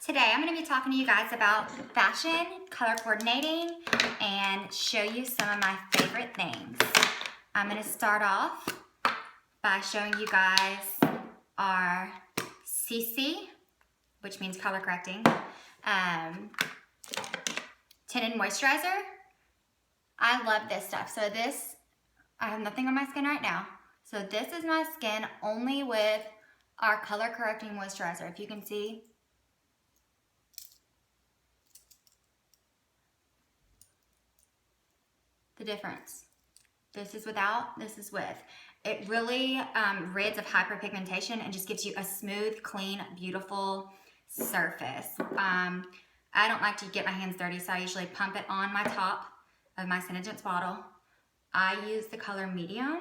Today I'm going to be talking to you guys about fashion, color coordinating, and show you some of my favorite things. I'm going to start off by showing you guys our CC, which means color correcting, tinted moisturizer. I love this stuff. So this, I have nothing on my skin right now. So this is my skin only with our color correcting moisturizer. If you can see, the difference. This is without, this is with. It really rids of hyperpigmentation and just gives you a smooth, clean, beautiful surface. I don't like to get my hands dirty, so I usually pump it on my top of my Senegence bottle. I use the color medium.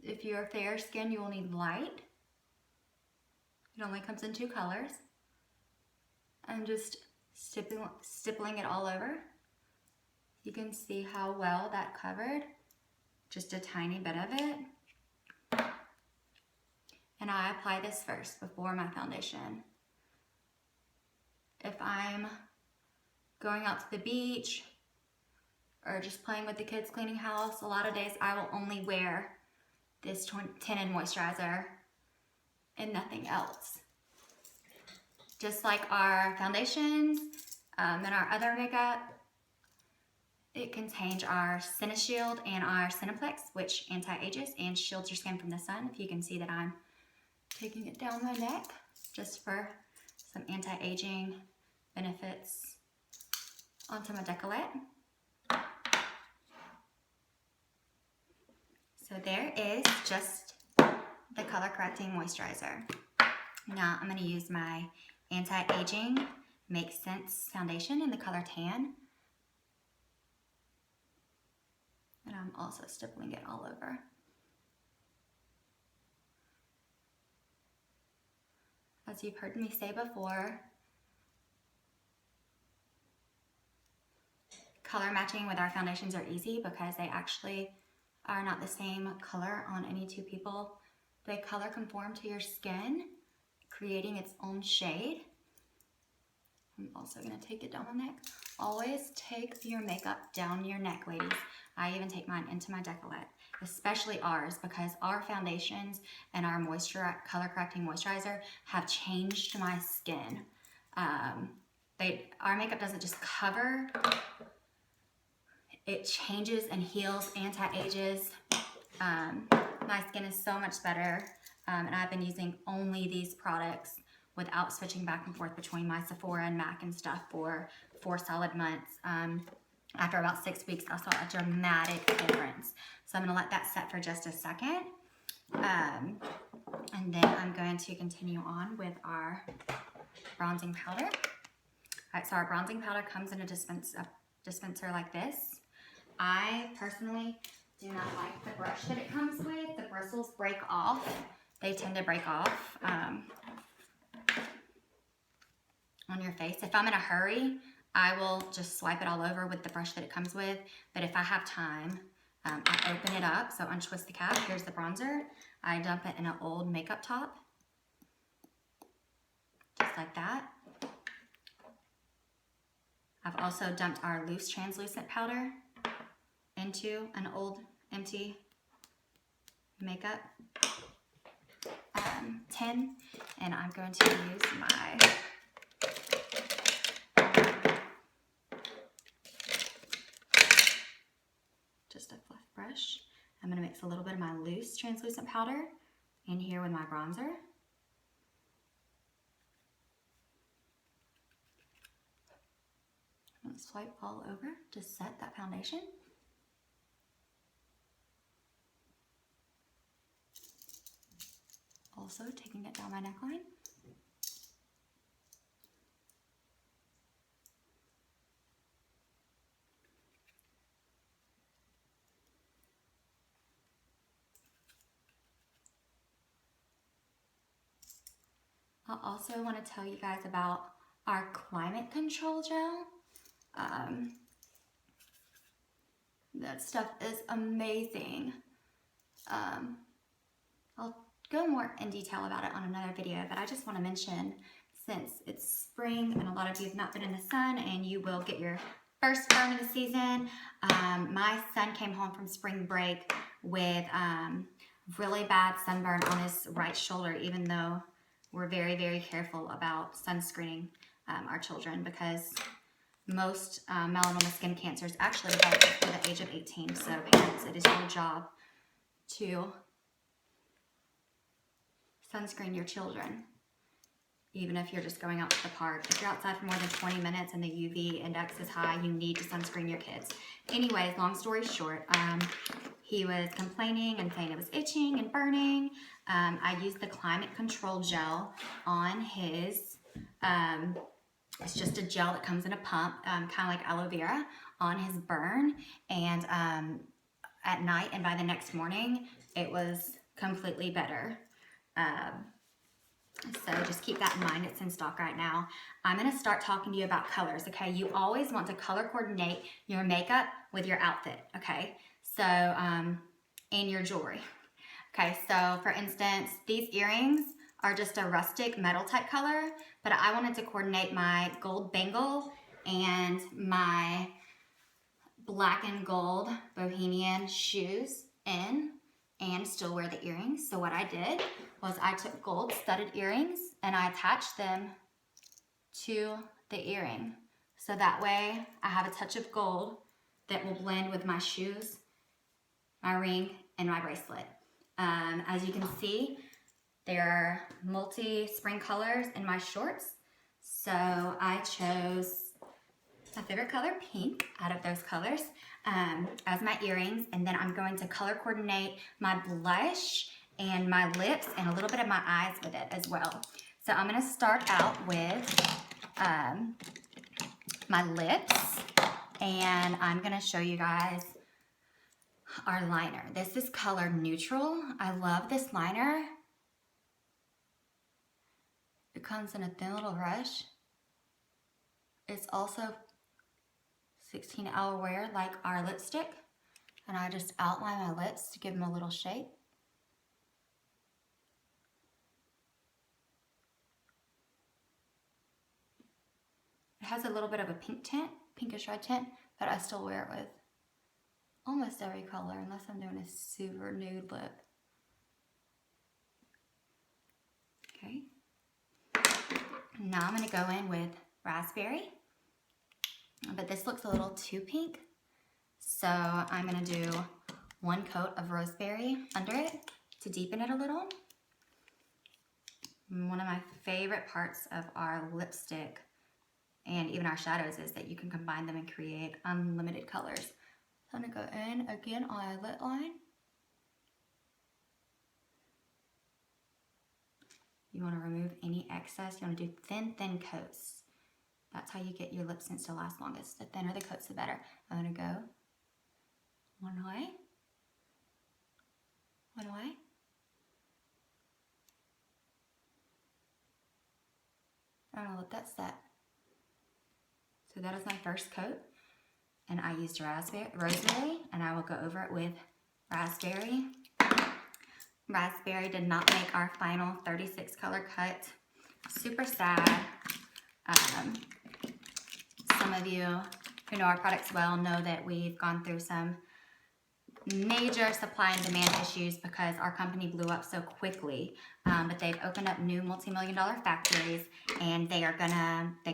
If you're fair skin, you will need light. It only comes in 2 colors. I'm just stippling it all over. You can see how well that covered, just a tiny bit of it. And I apply this first before my foundation. If I'm going out to the beach or just playing with the kids cleaning house, a lot of days I will only wear this tinted moisturizer and nothing else. Just like our foundations and our other makeup, it contains our Shield and our Cineplex, which anti-ages and shields your skin from the sun. If you can see that I'm taking it down my neck just for some anti-aging benefits onto my décolleté. So there is just the color correcting moisturizer. Now I'm going to use my anti-aging Make Sense foundation in the color tan. And I'm also stippling it all over. As you've heard me say before, color matching with our foundations are easy because they actually are not the same color on any 2 people. They color conform to your skin, creating its own shade. I'm also going to take it down my neck. Always take your makeup down your neck, ladies. I even take mine into my décolleté, especially ours, because our foundations and our color correcting moisturizer have changed my skin. Our makeup doesn't just cover, it changes and heals, anti-ages. My skin is so much better, and I've been using only these products without switching back and forth between my Sephora and MAC and stuff for 4 solid months. After about 6 weeks, I saw a dramatic difference. So I'm gonna let that set for just a second. And then I'm going to continue on with our bronzing powder. All right, so our bronzing powder comes in a dispenser like this. I personally do not like the brush that it comes with. The bristles break off. They tend to break off on your face. If I'm in a hurry, I will just swipe it all over with the brush that it comes with. But if I have time, I open it up. So untwist the cap. Here's the bronzer. I dump it in an old makeup top. Just like that. I've also dumped our loose translucent powder into an old empty makeup tin. And I'm going to use my just a fluff brush. I'm going to mix a little bit of my loose translucent powder in here with my bronzer. I'm going to swipe all over to set that foundation. Also taking it down my neckline. I also want to tell you guys about our climate control gel. That stuff is amazing. I'll go more in detail about it on another video, but I just want to mention since it's spring and a lot of you have not been in the sun and you will get your first burn of the season. My son came home from spring break with really bad sunburn on his right shoulder, even though we're very, very careful about sunscreening our children, because most melanoma skin cancers actually develop before the age of 18. So parents, it is your job to sunscreen your children, even if you're just going out to the park. If you're outside for more than 20 minutes and the UV index is high, you need to sunscreen your kids. Anyways, long story short, he was complaining and saying it was itching and burning. I used the climate control gel on his, it's just a gel that comes in a pump, kind of like aloe vera, on his burn. And at night and by the next morning, it was completely better. So just keep that in mind. It's in stock right now. I'm going to start talking to you about colors, okay? You always want to color coordinate your makeup with your outfit, okay? So, and your jewelry. Okay, so for instance, these earrings are just a rustic metal type color, but I wanted to coordinate my gold bangle and my black and gold bohemian shoes in and still wear the earrings. So what I did was I took gold studded earrings and I attached them to the earring. So that way I have a touch of gold that will blend with my shoes, my ring, and my bracelet. As you can see, there are multi-spring colors in my shorts. So I chose my favorite color, pink, out of those colors as my earrings. And then I'm going to color coordinate my blush and my lips and a little bit of my eyes with it as well. So I'm going to start out with my lips, and I'm going to show you guys our liner. This is color neutral. I love this liner. It comes in a thin little brush. It's also 16-hour wear like our lipstick, and I just outline my lips to give them a little shape. It has a little bit of a pink tint, pinkish red tint, but I still wear it with almost every color unless I'm doing a super nude lip. Okay. Now I'm going to go in with raspberry, but this looks a little too pink. So I'm going to do one coat of roseberry under it to deepen it a little. One of my favorite parts of our lipstick and even our shadows is that you can combine them and create unlimited colors. So I'm going to go in again on my lip line. You want to remove any excess. You want to do thin coats. That's how you get your Lipsense to last longest. The thinner the coats, the better. I'm going to go one way, one way. I'm going to let that set. So that is my first coat, and I used rosemary, and I will go over it with raspberry. Raspberry did not make our final 36 color cut. Super sad. Some of you who know our products well know that we've gone through some major supply and demand issues because our company blew up so quickly. But they've opened up new multi-million-dollar factories, and they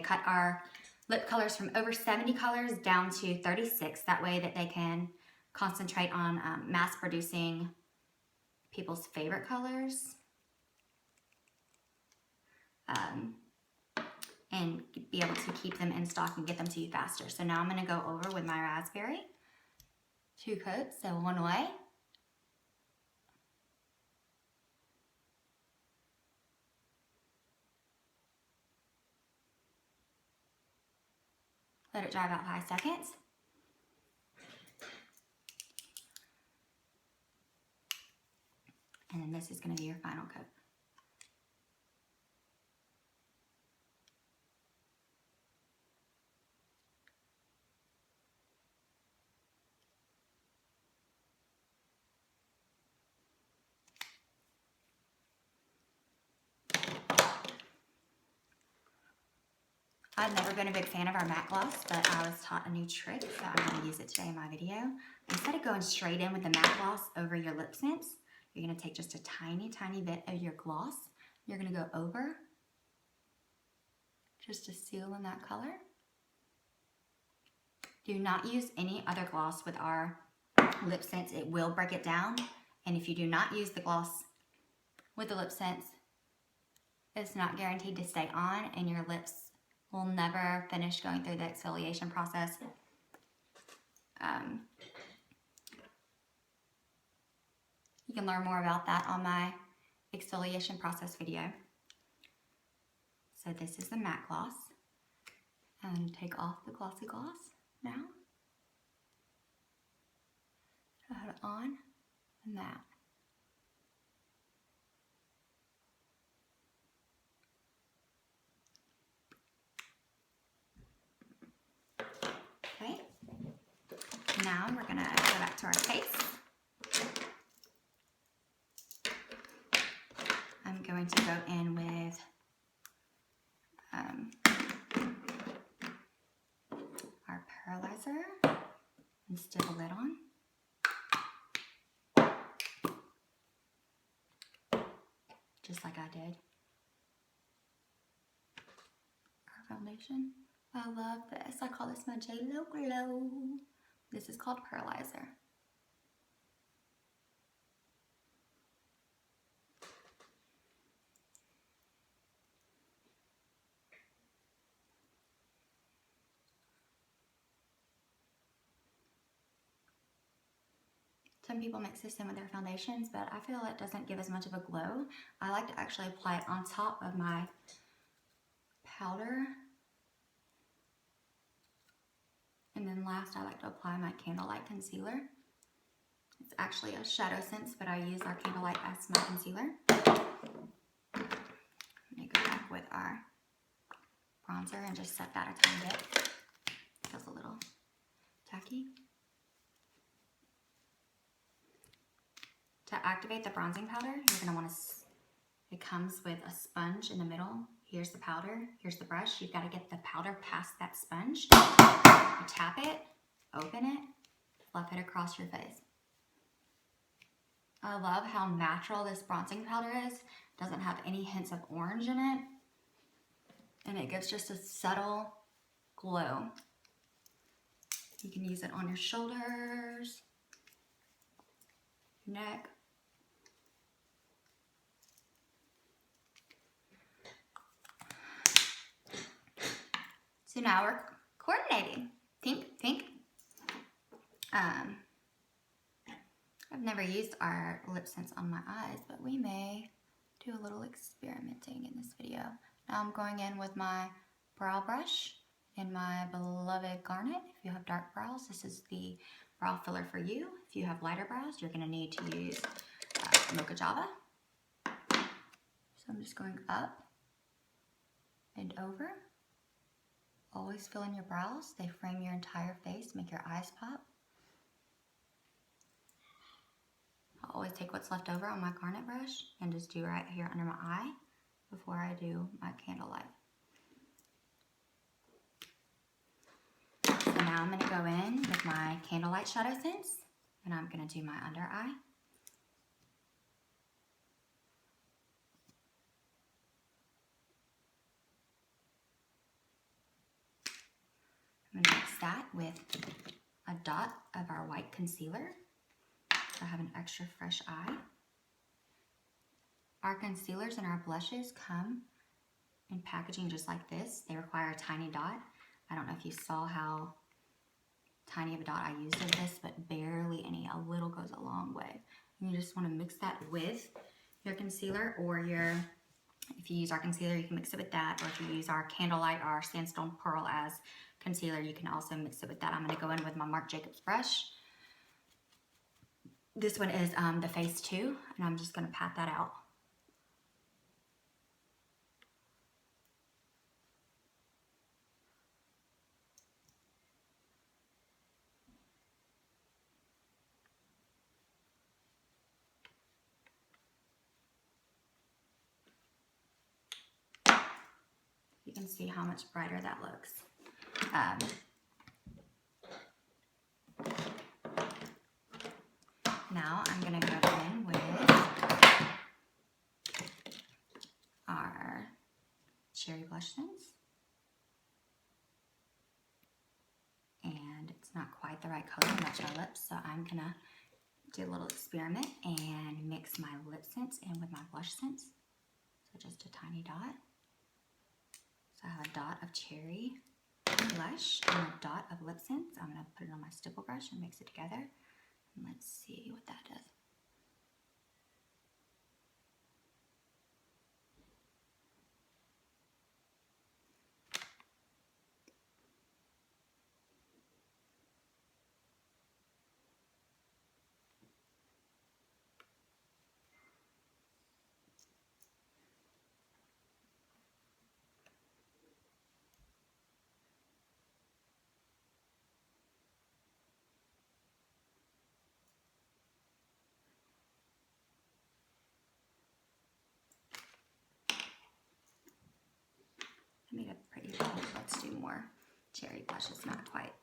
cut our lip colors from over 70 colors down to 36. That way that they can concentrate on mass producing people's favorite colors and be able to keep them in stock and get them to you faster. So now I'm going to go over with my raspberry. 2 coats, so one way. Let it dry about 5 seconds. And then this is going to be your final coat. I've never been a big fan of our matte gloss, but I was taught a new trick, so I'm going to use it today in my video. Instead of going straight in with the matte gloss over your Lipsense, you're going to take just a tiny, tiny bit of your gloss. You're going to go over just to seal in that color. Do not use any other gloss with our Lipsense. It will break it down. And if you do not use the gloss with the Lipsense, it's not guaranteed to stay on, and your lips will never finish going through the exfoliation process. You can learn more about that on my exfoliation process video. So this is the matte gloss. I'm going to take off the glossy gloss now. Put it on and that. Okay. Now we're going to go back to our face. I'm going to go in with our pearlizer and stick a lid on. Just like I did our foundation. I love this. I call this my J-Lo Glow. This is called pearlizer. Some people mix this in with their foundations, but I feel it doesn't give as much of a glow. I like to actually apply it on top of my powder. And then last, I like to apply my Candlelight concealer. It's actually a Senegence, but I use our Candlelight as my concealer. Let me go back with our bronzer and just set that a tiny bit. Feels a little tacky. To activate the bronzing powder, you're going to want to, it comes with a sponge in the middle. Here's the powder, here's the brush. You've got to get the powder past that sponge. You tap it, open it, fluff it across your face. I love how natural this bronzing powder is. It doesn't have any hints of orange in it. And it gives just a subtle glow. You can use it on your shoulders, neck. So now we're coordinating. Pink. I've never used our Lipsense on my eyes, but we may do a little experimenting in this video. Now I'm going in with my brow brush in my beloved Garnet. If you have dark brows, this is the brow filler for you. If you have lighter brows, you're going to need to use Mocha Java. So I'm just going up and over. Always fill in your brows. They frame your entire face, make your eyes pop. I'll always take what's left over on my Garnet brush and just do right here under my eye before I do my Candlelight. So now I'm going to go in with my Candlelight Senegence, and I'm going to do my under eye. I'm going to mix that with a dot of our white concealer so I have an extra fresh eye. Our concealers and our blushes come in packaging just like this. They require a tiny dot. I don't know if you saw how tiny of a dot I used of this, but barely any. A little goes a long way. And you just want to mix that with your concealer, or if you use our concealer, you can mix it with that, or if you use our Candlelight or our Sandstone Pearl as concealer, you can also mix it with that. I'm going to go in with my Marc Jacobs brush. This one is the Phase 2, and I'm just going to pat that out. can see how much brighter that looks. Now I'm gonna go in with our Cherry Blush Sense. And it's not quite the right color to match my lips, so I'm gonna do a little experiment and mix my lip sense in with my blush sense. So just a tiny dot. So I have a dot of cherry blush and a dot of lip sense. I'm gonna put it on my stipple brush and mix it together. And let's see what that does. I made a pretty pink. Let's do more cherry blush. It's not quite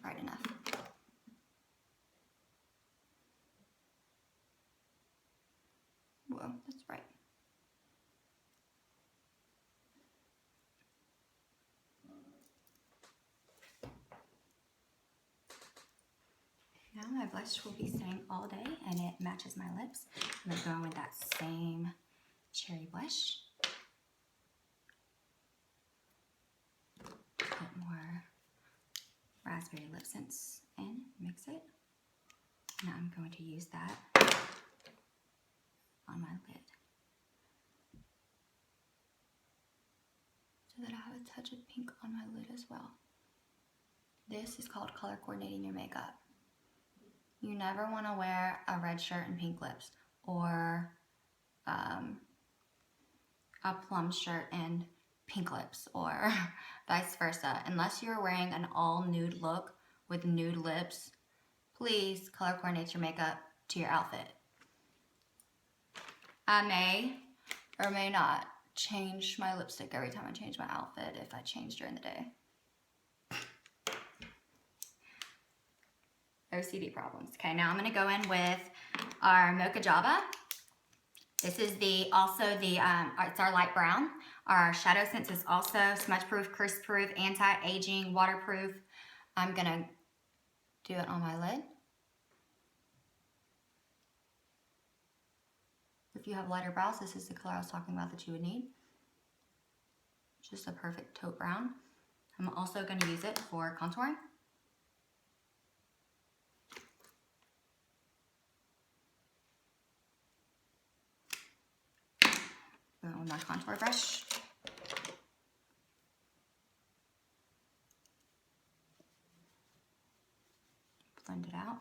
bright enough. Whoa, that's bright. Now my blush will be staying all day and it matches my lips. I'm gonna go in with that same cherry blush. Put more raspberry lip sense in, mix it. Now I'm going to use that on my lid so that I have a touch of pink on my lid as well. This is called color coordinating your makeup. You never want to wear a red shirt and pink lips, or a plum shirt and pink lips, or vice versa. Unless you're wearing an all nude look with nude lips, please color coordinate your makeup to your outfit. I may or may not change my lipstick every time I change my outfit if I change during the day. OCD problems. Okay, now I'm gonna go in with our Mocha Java. This is it's our light brown. Our Shadow Sense is also smudge proof, crisp proof, anti-aging, waterproof. I'm gonna do it on my lid. If you have lighter brows, this is the color I was talking about that you would need. Just a perfect taupe brown. I'm also gonna use it for contouring. With my contour brush. Blend it out.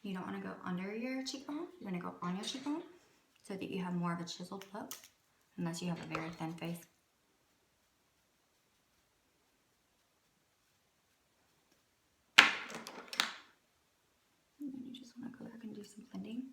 You don't want to go under your cheekbone. You're going to go on your cheekbone so that you have more of a chiseled look, unless you have a very thin face. And then you just want to go back and do some blending.